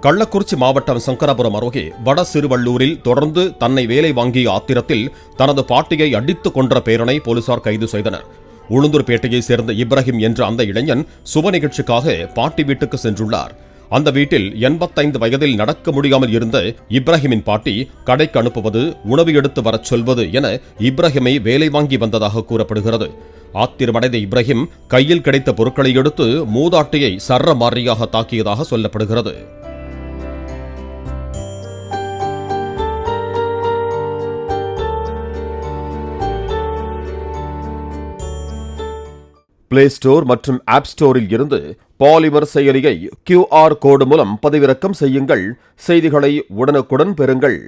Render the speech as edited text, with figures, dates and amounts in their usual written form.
கள்ளக்குறிச்சி மாவட்டம் சங்கராபுரம் அருகே வட சிறுவள்ளூரில் தொடர்ந்து தன்னை வேலை வாங்கிய ஆத்திரத்தில் தனது பாட்டியை அடித்துக் கொன்ற பேரனை போலீசார் கைது செய்தனர். உளுந்தூர்பேட்டையைச் சேர்ந்த இப்ராஹிம் என்ற அந்த இளைஞன் சுப நிகழ்ச்சிக்காக பாட்டி வீட்டுக்கு சென்றுள்ளார். அந்த வீட்டில் 85 வயதில் நடக்க முடியாமல் இருந்த இப்ராஹிமின் பாட்டி கடைக்கு அனுப்புவது, உணவு எடுத்து வரச் சொல்வது என இப்ராஹிமை வேலை வாங்கி வந்ததாக கூறப்படுகிறது. ஆத்திரமடைந்த இப்ராஹிம் கையில் கிடைத்த பொருட்களை எடுத்து மூதாட்டியை சரமாரியாக தாக்கியதாக சொல்லப்படுகிறது. பிளே ஸ்டோர் மற்றும் ஆப் ஸ்டோரில் இருந்து பாலிமர் செயலியை QR கோடு மூலம் பதிவிறக்கம் செய்யுங்கள். செய்திகளை உடனுக்குடன் பெறுங்கள்.